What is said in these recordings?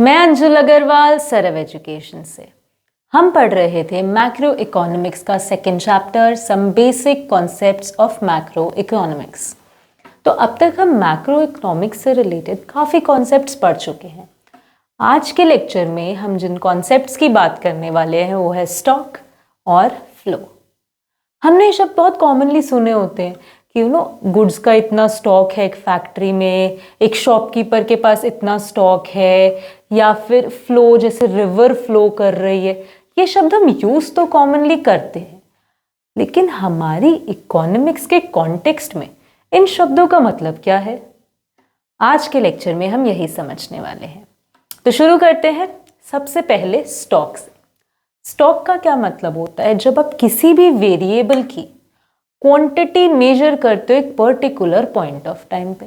मैं अंजुल अग्रवाल सरव एजुकेशन से। हम पढ़ रहे थे मैक्रो इकोनॉमिक्स का second chapter some basic concepts of macroeconomics. तो अब तक हम मैक्रो इकोनॉमिक्स से रिलेटेड काफ़ी कॉन्सेप्ट्स पढ़ चुके हैं। आज के लेक्चर में हम जिन कॉन्सेप्ट्स की बात करने वाले हैं वो है स्टॉक और फ्लो। हमने ये शब्द बहुत कॉमनली सुने होते हैं कि गुड्स का इतना स्टॉक है एक फैक्ट्री में, एक शॉपकीपर के पास इतना स्टॉक है, या फिर फ्लो जैसे रिवर फ्लो कर रही है। ये शब्द हम यूज तो कॉमनली करते हैं, लेकिन हमारी इकोनॉमिक्स के कॉन्टेक्स्ट में इन शब्दों का मतलब क्या है, आज के लेक्चर में हम यही समझने वाले हैं। तो शुरू करते हैं सबसे पहले स्टॉक से। स्टॉक का क्या मतलब होता है? जब आप किसी भी वेरिएबल की क्वांटिटी मेजर करते हो एक पर्टिकुलर पॉइंट ऑफ टाइम पे।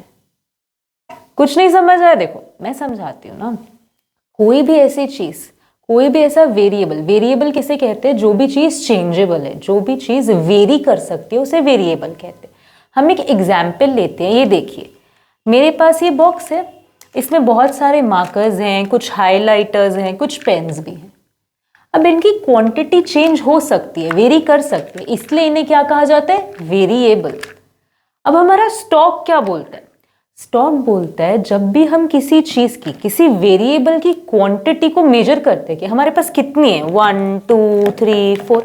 कुछ नहीं समझ आया? देखो मैं समझाती हूँ ना। कोई भी ऐसी चीज, कोई भी ऐसा वेरिएबल, वेरिएबल किसे कहते हैं? जो भी चीज चेंजेबल है, जो भी चीज वेरी कर सकती है उसे वेरिएबल कहते हैं। हम एक एग्जाम्पल लेते हैं। ये देखिए, मेरे पास ये बॉक्स है, इसमें बहुत सारे मार्कर्स हैं, कुछ हाईलाइटर्स हैं, कुछ पेन्स भी हैं। अब इनकी क्वांटिटी चेंज हो सकती है, वेरी कर सकती है, इसलिए इन्हें क्या कहा जाता है? वेरिएबल। अब हमारा स्टॉक क्या बोलता है? स्टॉक बोलता है जब भी हम किसी चीज की, किसी वेरिएबल की क्वांटिटी को मेजर करते हैं कि हमारे पास कितनी है, 1 2 3 4,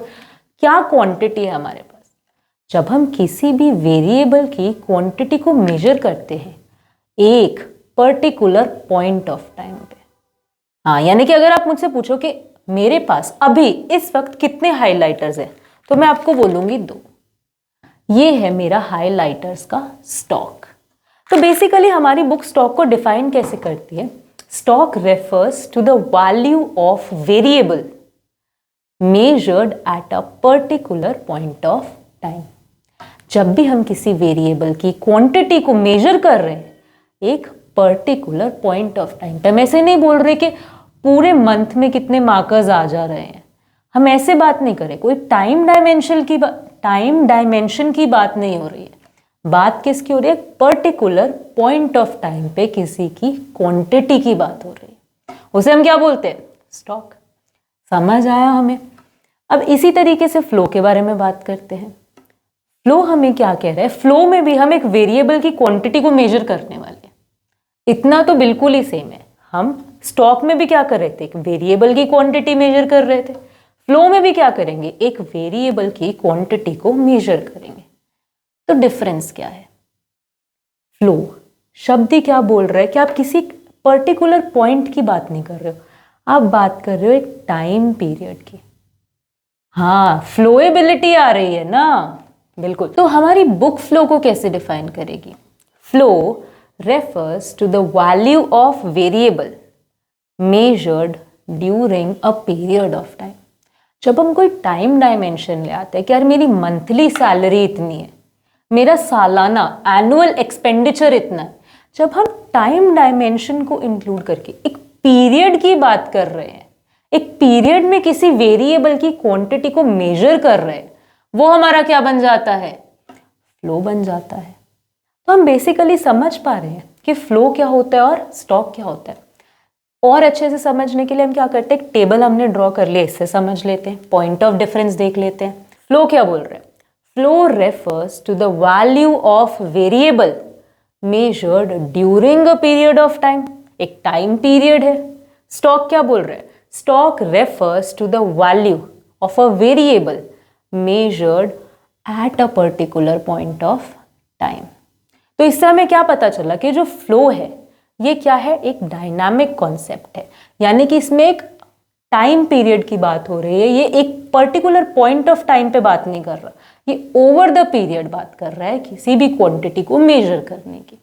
क्या क्वांटिटी है हमारे पास। जब हम किसी भी वेरिएबल की क्वांटिटी को मेजर करते हैं एक पर्टिकुलर पॉइंट ऑफ टाइम पे। हाँ, यानी कि अगर आप मुझसे पूछो कि मेरे पास अभी इस वक्त कितने हाइलाइटर्स हैं, तो मैं आपको बोलूंगी 2। ये है मेरा हाइलाइटर्स का स्टॉक। तो बेसिकली हमारी बुक स्टॉक को डिफाइन कैसे करती है? Stock refers to the value of variable measured at a particular point of time. जब भी हम किसी वेरिएबल की क्वांटिटी को मेजर कर रहे हैं एक पर्टिकुलर पॉइंट ऑफ टाइम पे। हम ऐसे नहीं बोल रहे कि पूरे मंथ में कितने मार्कर्स आ जा रहे हैं, हम ऐसे बात नहीं करें। कोई टाइम डायमेंशन की बात नहीं हो रही है। बात किसकी हो रही है? पर्टिकुलर पॉइंट ऑफ टाइम पे किसी की क्वांटिटी की बात हो रही है, उसे हम क्या बोलते हैं? स्टॉक। समझ आया हमें? अब इसी तरीके से फ्लो के बारे में बात करते हैं। फ्लो हमें क्या कह रहा है? फ्लो में भी हम एक वेरिएबल की क्वांटिटी को मेजर करने वाले हैं। इतना तो बिल्कुल ही सेम है। हम स्टॉक में भी क्या कर रहे थे? एक वेरिएबल की क्वांटिटी मेजर कर रहे थे। फ्लो में भी क्या करेंगे? एक वेरिएबल की क्वांटिटी को मेजर करेंगे। तो डिफरेंस क्या है? फ्लो शब्द ही क्या बोल रहा है कि आप किसी पर्टिकुलर पॉइंट की बात नहीं कर रहे हो, आप बात कर रहे हो एक टाइम पीरियड की। हाँ, फ्लोएबिलिटी आ रही है ना? बिल्कुल। तो हमारी बुक फ्लो को कैसे डिफाइन करेगी? Flow refers to the value of variable measured during a period of time। जब हम कोई टाइम डायमेंशन ले आते हैं कि यार मेरी मंथली सैलरी इतनी है, मेरा सालाना एनुअल एक्सपेंडिचर इतना है, जब हम टाइम डायमेंशन को इंक्लूड करके एक पीरियड की बात कर रहे हैं, एक पीरियड में किसी वेरिएबल की क्वांटिटी को मेजर कर रहे हैं, वो हमारा क्या बन जाता है? फ्लो बन जाता है। तो हम बेसिकली समझ पा रहे हैं कि फ्लो क्या होता है और स्टॉक क्या होता है। और अच्छे से समझने के लिए हम क्या करते हैं? एक टेबल हमने ड्रॉ कर लिया, इससे समझ लेते हैं, पॉइंट ऑफ डिफरेंस देख लेते हैं। फ्लो क्या बोल रहे हैं? Flow refers to the value of variable measured during a period of time. एक टाइम पीरियड है। स्टॉक क्या बोल रहे हैं? Stock refers to the value of a variable measured at a particular point of time. तो इससे हमें क्या पता चला कि जो फ्लो है ये क्या है? एक डायनामिक कॉन्सेप्ट है, यानी कि इसमें एक टाइम पीरियड की बात हो रही है। ये एक पर्टिकुलर पॉइंट ऑफ टाइम पे बात नहीं कर रहा, ये ओवर द पीरियड बात कर रहा है किसी भी क्वांटिटी को मेजर करने की।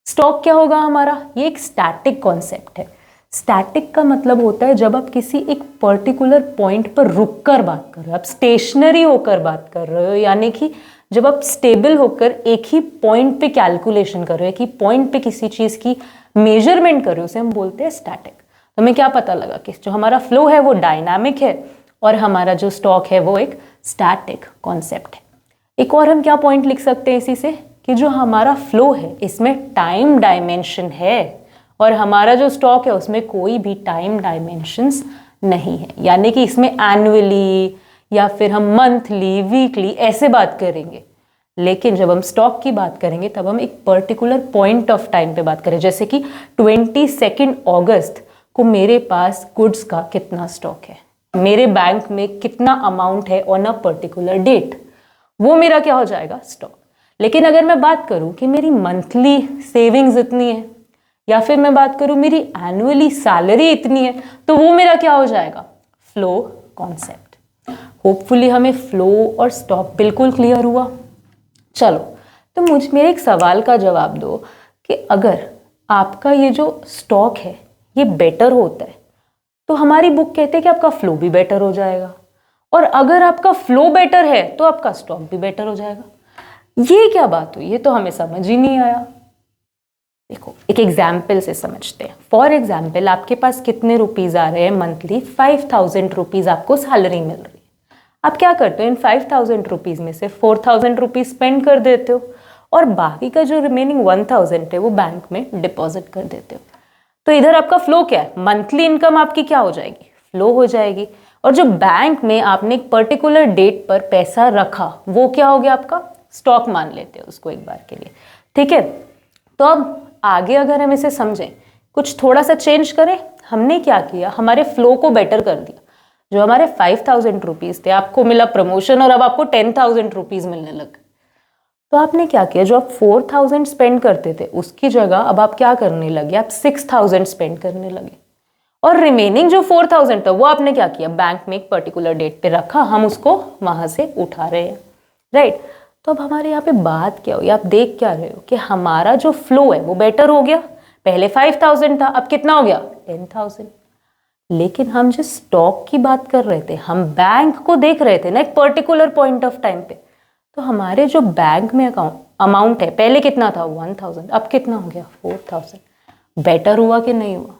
स्टॉक क्या होगा हमारा? ये एक स्टैटिक कॉन्सेप्ट है। स्टैटिक का मतलब होता है जब आप किसी एक पर्टिकुलर पॉइंट पर रुक कर बात कर रहे हो, आप स्टेशनरी होकर बात कर रहे हो, यानी कि जब आप स्टेबल होकर एक ही पॉइंट पे कैलकुलेशन कर रहे हो, एक ही पॉइंट पे किसी चीज की मेजरमेंट कर रहे हो, उसे हम बोलते हैं स्टैटिक। तो हमें क्या पता लगा कि जो हमारा फ्लो है वो डायनामिक है और हमारा जो स्टॉक है वो एक स्टैटिक कॉन्सेप्ट है। एक और हम क्या पॉइंट लिख सकते हैं इसी से कि जो हमारा फ्लो है इसमें टाइम डायमेंशन है और हमारा जो स्टॉक है उसमें कोई भी टाइम डायमेंशंस नहीं है, यानी कि इसमें एनुअली या फिर हम मंथली वीकली ऐसे बात करेंगे। लेकिन जब हम स्टॉक की बात करेंगे तब हम एक पर्टिकुलर पॉइंट ऑफ टाइम पे बात करें, जैसे कि 22 अगस्त को मेरे पास गुड्स का कितना स्टॉक है, मेरे बैंक में कितना अमाउंट है ऑन अ पर्टिकुलर डेट, वो मेरा क्या हो जाएगा, स्टॉक। लेकिन अगर मैं बात करूं कि मेरी मंथली सेविंग्स इतनी है या फिर मैं बात करूं मेरी एनुअली सैलरी इतनी है, तो वो मेरा क्या हो जाएगा, फ्लो कॉन्सेप्ट। होपफुली हमें फ्लो और स्टॉक बिल्कुल क्लियर हुआ। चलो, तो मेरे एक सवाल का जवाब दो कि अगर आपका ये जो स्टॉक है ये बेटर होता है तो हमारी बुक कहते हैं कि आपका फ्लो भी बेटर हो जाएगा, और अगर आपका फ्लो बेटर है तो आपका स्टॉक भी बेटर हो जाएगा। ये क्या बात हुई, ये तो हमें समझ ही नहीं आया। देखो, एक एग्जाम्पल से समझते हैं। फॉर एग्जाम्पल, आपके पास कितने रुपीज आ रहे हैं मंथली, 5000 रुपीज आपको सैलरी मिल रही है। आप क्या करते हो, इन 5000 रुपीज में से 4000 रुपीज स्पेंड कर देते हो और बाकी का जो रिमेनिंग 1000 है वो बैंक में डिपॉजिट कर देते हो। तो इधर आपका फ्लो क्या है, मंथली इनकम आपकी क्या हो जाएगी, फ्लो हो जाएगी। और जो बैंक में आपने एक पर्टिकुलर डेट पर पैसा रखा वो क्या हो गया, आपका स्टॉक मान लेते हो उसको एक बार के लिए, ठीक है। तो अब आगे अगर हम इसे समझें, कुछ थोड़ा सा चेंज करें, हमने क्या किया, हमारे फ्लो को बेटर कर दिया। जो हमारे 5000 रुपीज थे, आपको मिला प्रमोशन और अब आपको 10,000 रुपीज मिलने लग। तो आपने क्या किया, जो आप 4000 स्पेंड करते थे उसकी जगह अब आप क्या करने लगे, आप 6000 स्पेंड करने लगे। और रिमेनिंग जो 4000 था वो आपने क्या किया, बैंक में एक पर्टिकुलर डेट पे रखा, हम उसको वहां से उठा रहे हैं, राइट। तो अब हमारे यहाँ पे बात क्या हुई, आप देख क्या रहे हो कि हमारा जो फ्लो है वो बेटर हो गया। पहले 5000 था, अब कितना हो गया, 10,000। लेकिन हम जिस स्टॉक की बात कर रहे थे, हम बैंक को देख रहे थे ना एक पर्टिकुलर पॉइंट ऑफ टाइम पे। तो हमारे जो बैंक में अमाउंट है, पहले कितना था, 1000, अब कितना हो गया, 4000। बेटर हुआ कि नहीं हुआ।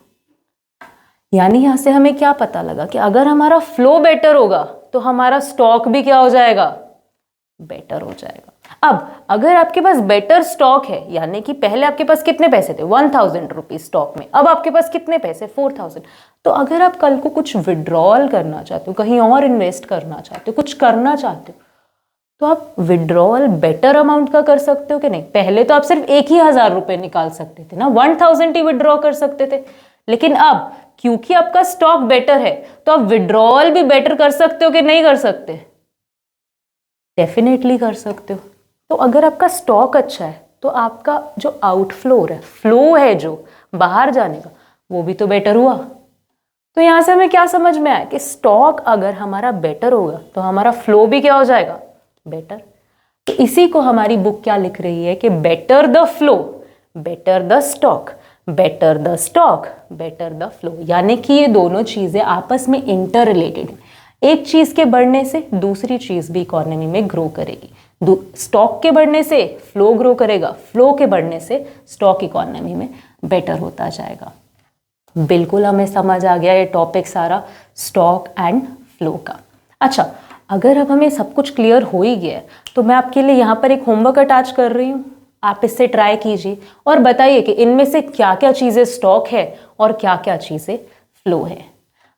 यानी यहां से हमें क्या पता लगा कि अगर हमारा फ्लो बेटर होगा तो हमारा स्टॉक भी क्या हो जाएगा, बेटर हो जाएगा। अब अगर आपके पास बेटर स्टॉक है, यानी कि पहले आपके पास कितने पैसे थे, 1000 रुपीज स्टॉक में, अब आपके पास कितने पैसे, 4000। तो अगर आप कल को कुछ विड्रॉल करना चाहते हो, कहीं और इन्वेस्ट करना चाहते हो, कुछ करना चाहते हो, तो आप विड्रॉल बेटर अमाउंट का कर सकते हो कि नहीं। पहले तो आप सिर्फ 1000 रुपए निकाल सकते थे ना, 1000 ही विड्रॉ कर सकते थे। लेकिन अब क्योंकि आपका स्टॉक बेटर है तो आप विड्रॉल भी बेटर कर सकते हो कि नहीं कर सकते, डेफिनेटली कर सकते हो। तो अगर आपका स्टॉक अच्छा है तो आपका जो आउटफ्लो है, फ्लो है जो बाहर जाने का, वो भी तो बेटर हुआ। तो यहां से हमें क्या समझ में आया कि स्टॉक अगर हमारा बेटर होगा तो हमारा फ्लो भी क्या हो जाएगा, बेटर। तो इसी को हमारी बुक क्या लिख रही है कि better the flow, better the stock, better the stock, better the flow. यानी कि ये दोनों चीजें आपस में इंटर रिलेटेड हैं। एक चीज के बढ़ने से दूसरी चीज भी इकोनॉमी में ग्रो करेगी। स्टॉक के बढ़ने से फ्लो ग्रो करेगा, फ्लो के बढ़ने से स्टॉक इकोनॉमी में बेटर होता जाएगा। बिल्कुल हमें समझ आ गया ये टॉपिक सारा स्टॉक एंड फ्लो का। अच्छा, अगर अब हमें सब कुछ क्लियर हो ही गया है तो मैं आपके लिए यहाँ पर एक होमवर्क अटैच कर रही हूँ, आप इससे ट्राई कीजिए और बताइए कि इनमें से क्या क्या चीज़ें स्टॉक है और क्या क्या चीज़ें फ्लो है।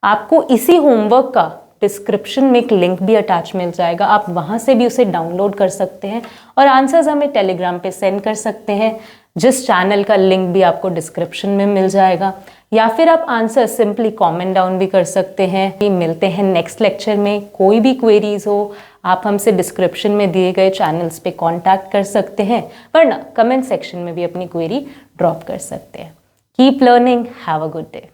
आपको इसी होमवर्क का डिस्क्रिप्शन में एक लिंक भी अटैच मिल जाएगा, आप वहाँ से भी उसे डाउनलोड कर सकते हैं और आंसर्स हमें टेलीग्राम पे सेंड कर सकते हैं, जिस चैनल का लिंक भी आपको डिस्क्रिप्शन में मिल जाएगा। या फिर आप आंसर सिंपली कमेंट डाउन भी कर सकते हैं। मिलते हैं नेक्स्ट लेक्चर में। कोई भी क्वेरीज हो आप हमसे डिस्क्रिप्शन में दिए गए चैनल्स पे कांटेक्ट कर सकते हैं, वरना कमेंट सेक्शन में भी अपनी क्वेरी ड्रॉप कर सकते हैं। Keep learning, have a good day.